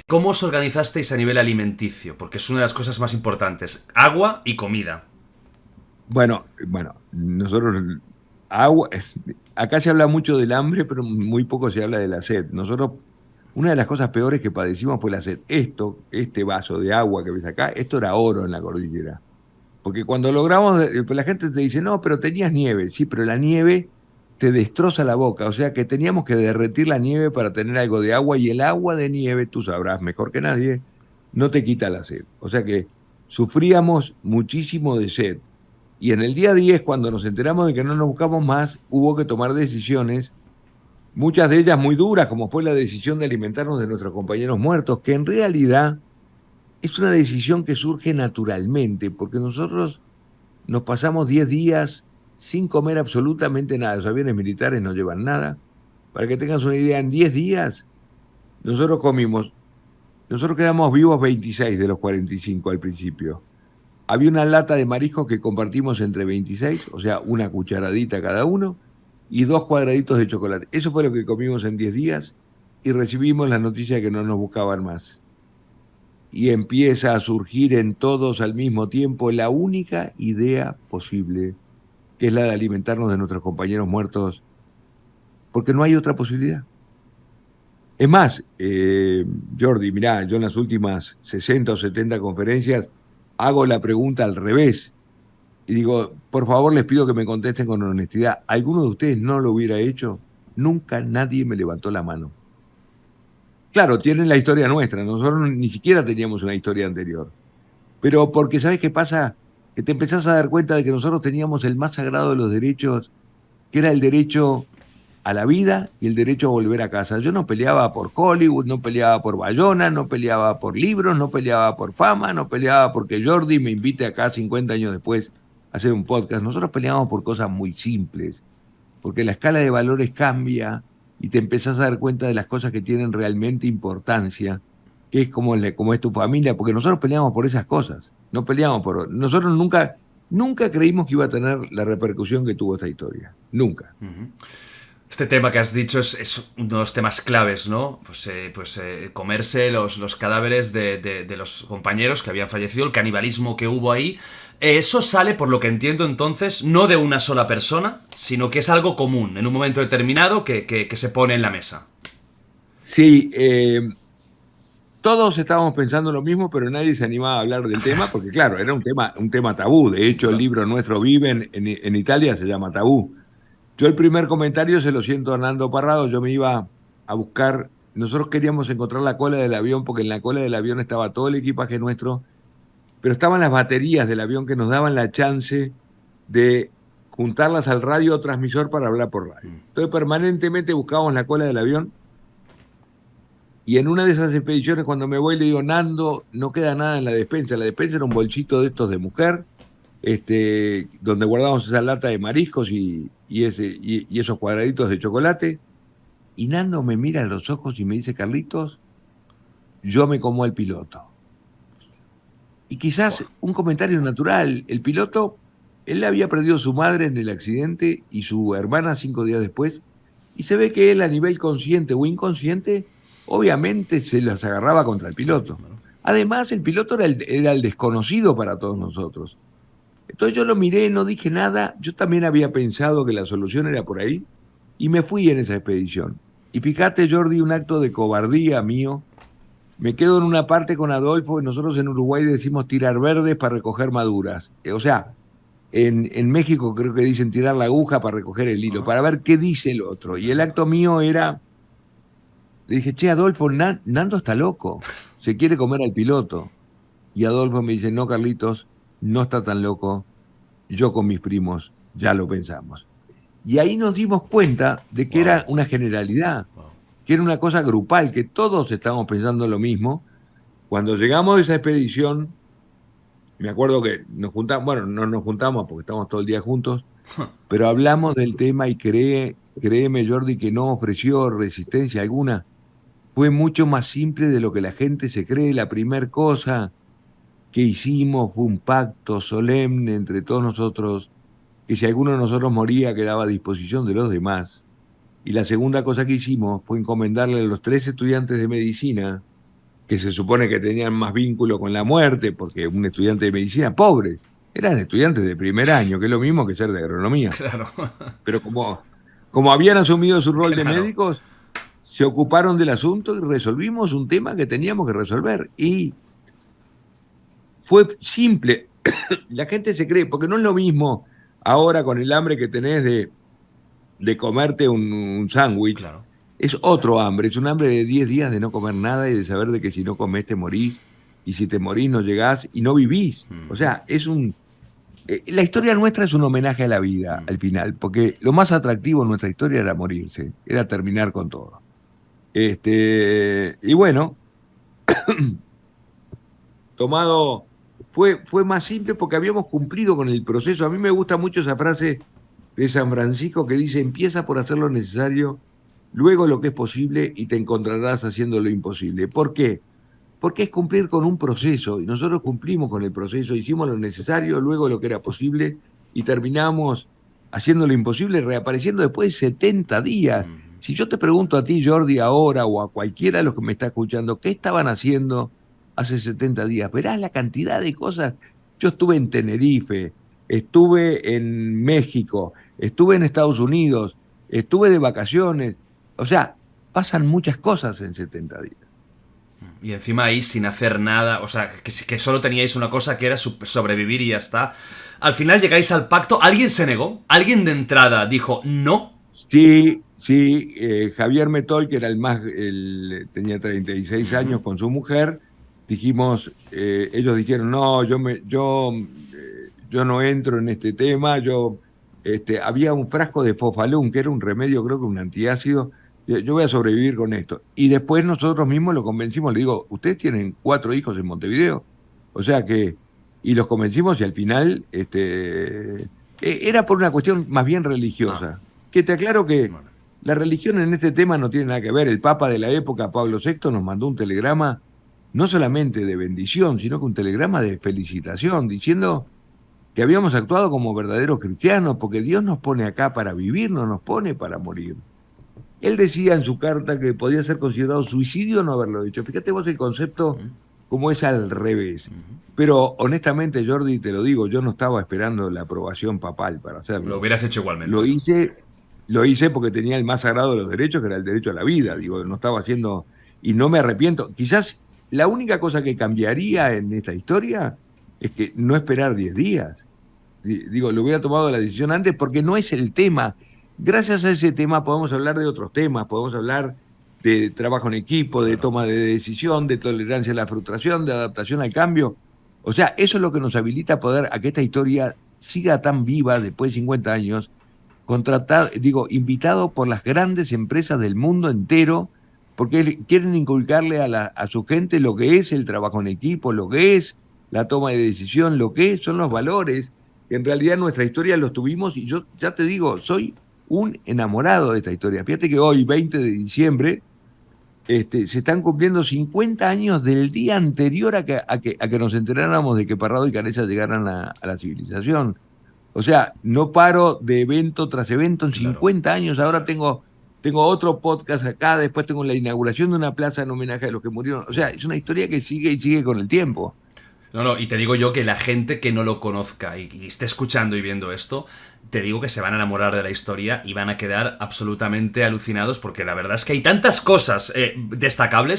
¿Cómo os organizasteis a nivel alimenticio? Porque es una de las cosas más importantes. Agua y comida. Bueno, nosotros, agua, acá se habla mucho del hambre, pero muy poco se habla de la sed. Nosotros, una de las cosas peores que padecimos fue la sed. Este vaso de agua que ves acá, esto era oro en la cordillera. Porque cuando logramos, pues la gente te dice, no, pero tenías nieve. Sí, pero la nieve te destroza la boca. O sea que teníamos que derretir la nieve para tener algo de agua y el agua de nieve, tú sabrás mejor que nadie, no te quita la sed. O sea que sufríamos muchísimo de sed. Y en el día 10, cuando nos enteramos de que no nos buscamos más, hubo que tomar decisiones, muchas de ellas muy duras, como fue la decisión de alimentarnos de nuestros compañeros muertos, que en realidad es una decisión que surge naturalmente, porque nosotros nos pasamos 10 días sin comer absolutamente nada. Los aviones militares no llevan nada. Para que tengas una idea, en 10 días nosotros comimos, nosotros quedamos vivos 26 de los 45 al principio. Había una lata de mariscos que compartimos entre 26, o sea, una cucharadita cada uno, y 2 cuadraditos de chocolate. Eso fue lo que comimos en 10 días y recibimos la noticia de que no nos buscaban más. Y empieza a surgir en todos al mismo tiempo la única idea posible, que es la de alimentarnos de nuestros compañeros muertos, porque no hay otra posibilidad. Es más, Jordi, mirá, yo en las últimas 60 o 70 conferencias hago la pregunta al revés y digo, por favor les pido que me contesten con honestidad. ¿Alguno de ustedes no lo hubiera hecho? Nunca nadie me levantó la mano. Claro, tienen la historia nuestra, nosotros ni siquiera teníamos una historia anterior. Pero porque, ¿sabes qué pasa? Que te empezás a dar cuenta de que nosotros teníamos el más sagrado de los derechos, que era el derecho a la vida y el derecho a volver a casa. Yo no peleaba por Hollywood, no peleaba por Bayona, no peleaba por libros, no peleaba por fama, no peleaba porque Jordi me invite acá 50 años después a hacer un podcast. Nosotros peleamos por cosas muy simples, porque la escala de valores cambia y te empezás a dar cuenta de las cosas que tienen realmente importancia, que es como es tu familia, porque nosotros peleamos por esas cosas, no peleamos por... Nosotros nunca creímos que iba a tener la repercusión que tuvo esta historia, nunca. Este tema que has dicho es uno de los temas claves, ¿no? Comerse los cadáveres de los compañeros que habían fallecido, el canibalismo que hubo ahí. Eso sale, por lo que entiendo entonces, no de una sola persona, sino que es algo común, en un momento determinado que se pone en la mesa. Sí, todos estábamos pensando lo mismo, pero nadie se animaba a hablar del tema, porque claro, era un tema tabú. De Sin hecho, el duda. libro nuestro Vive en Italia se llama Tabú. Yo el primer comentario se lo siento a Hernando Parrado, yo me iba a buscar, nosotros queríamos encontrar la cola del avión, porque en la cola del avión estaba todo el equipaje nuestro, pero estaban las baterías del avión que nos daban la chance de juntarlas al radiotransmisor para hablar por radio. Entonces permanentemente buscábamos la cola del avión y en una de esas expediciones cuando me voy le digo, Nando, no queda nada en la despensa era un bolsito de estos de mujer, donde guardábamos esa lata de mariscos y esos cuadraditos de chocolate. Y Nando me mira a los ojos y me dice, Carlitos, yo me como el piloto. Y quizás un comentario natural, el piloto, él había perdido su madre en el accidente y su hermana 5 días después, y se ve que él a nivel consciente o inconsciente, obviamente se las agarraba contra el piloto. Además, el piloto era el desconocido para todos nosotros. Entonces yo lo miré, no dije nada, yo también había pensado que la solución era por ahí y me fui en esa expedición. Y fíjate, Jordi, un acto de cobardía mío. Me quedo en una parte con Adolfo y nosotros en Uruguay decimos tirar verdes para recoger maduras. O sea, en México creo que dicen tirar la aguja para recoger el hilo, para ver qué dice el otro. Y el acto mío era, le dije, che, Adolfo, Nando está loco, se quiere comer al piloto. Y Adolfo me dice, no, Carlitos, no está tan loco, yo con mis primos ya lo pensamos. Y ahí nos dimos cuenta de que Wow. era una generalidad, que era una cosa grupal, que todos estábamos pensando lo mismo. Cuando llegamos a esa expedición, me acuerdo que nos juntamos, bueno, no nos juntamos porque estamos todo el día juntos, pero hablamos del tema y créeme, Jordi, que no ofreció resistencia alguna. Fue mucho más simple de lo que la gente se cree. La primera cosa que hicimos fue un pacto solemne entre todos nosotros, que si alguno de nosotros moría quedaba a disposición de los demás. Y la segunda cosa que hicimos fue encomendarle a los 3 estudiantes de medicina, que se supone que tenían más vínculo con la muerte, porque un estudiante de medicina, pobres, eran estudiantes de primer año, que es lo mismo que ser de agronomía. Claro, Pero como habían asumido su rol de claro. médicos, se ocuparon del asunto y resolvimos un tema que teníamos que resolver. Y fue simple. La gente se cree, porque no es lo mismo ahora con el hambre que tenés de comerte un sándwich. Claro. Es otro hambre, es un hambre de 10 días de no comer nada y de saber de que si no comés te morís, y si te morís no llegás y no vivís. O Ujú, sea, la historia nuestra es un homenaje a la vida al final, porque lo más atractivo en nuestra historia era morirse, era terminar con todo. Y bueno, tomado, fue más simple porque habíamos cumplido con el proceso. A mí me gusta mucho esa frase de San Francisco que dice, empieza por hacer lo necesario, luego lo que es posible y te encontrarás haciendo lo imposible. ¿Por qué? Porque es cumplir con un proceso y nosotros cumplimos con el proceso, hicimos lo necesario, luego lo que era posible y terminamos haciendo lo imposible, reapareciendo después de 70 días. ujú. Si yo te pregunto a ti, Jordi, ahora o a cualquiera de los que me está escuchando, ¿qué estaban haciendo hace 70 días? Verás la cantidad de cosas. Yo estuve en Tenerife, estuve en México, estuve en Estados Unidos, estuve de vacaciones. O sea, pasan muchas cosas en 70 días. Y encima ahí sin hacer nada, o sea, que solo teníais una cosa que era sobrevivir y ya está. Al final llegáis al pacto, alguien se negó, alguien de entrada dijo no. Sí, sí, Javier Metol, que era tenía 36 años Ujú. con su mujer, dijimos, ellos dijeron, no, yo no entro en este tema, había un frasco de Fofalún, que era un remedio, creo que un antiácido, yo voy a sobrevivir con esto. Y después nosotros mismos lo convencimos, le digo, ustedes tienen 4 hijos en Montevideo, o sea que, y los convencimos y al final, era por una cuestión más bien Ah, religiosa, que te aclaro que bueno. la religión en este tema no tiene nada que ver. El Papa de la época, Pablo VI, nos mandó un telegrama no solamente de bendición, sino que un telegrama de felicitación, diciendo que habíamos actuado como verdaderos cristianos, porque Dios nos pone acá para vivir, no nos pone para morir. Él decía en su carta que podía ser considerado suicidio no haberlo hecho. Fíjate vos el concepto como es al revés. Pero honestamente, Jordi, te lo digo, yo no estaba esperando la aprobación papal para Lo hacerlo. hubieras hecho Lo igualmente. hice, lo hice porque tenía el más sagrado de los derechos, que era el derecho a la vida. Digo, no estaba haciendo, y no me arrepiento. Quizás la única cosa que cambiaría en esta historia es que no esperar 10 días. Digo, lo hubiera tomado la decisión antes porque no es el tema. Gracias a ese tema podemos hablar de otros temas, podemos hablar de trabajo en equipo, de Claro. toma de decisión, de tolerancia a la frustración, de adaptación al cambio. O sea, eso es lo que nos habilita a que esta historia siga tan viva después de 50 años, invitado por las grandes empresas del mundo entero, porque quieren inculcarle a su gente lo que es el trabajo en equipo, lo que es la toma de decisión, lo que son los valores, que en realidad en nuestra historia los tuvimos, y yo ya te digo, soy un enamorado de esta historia. Fíjate que hoy, 20 de diciembre, se están cumpliendo 50 años del día anterior a que nos enteráramos de que Parrado y Canessa llegaran a la civilización. O sea, no paro de evento tras evento en Claro. 50 años. Ahora tengo otro podcast acá, después tengo la inauguración de una plaza en homenaje a los que murieron. O sea, es una historia que sigue y sigue con el tiempo. No, no, y te digo yo que la gente que no lo conozca y esté escuchando y viendo esto, te digo que se van a enamorar de la historia y van a quedar absolutamente alucinados porque la verdad es que hay tantas cosas destacables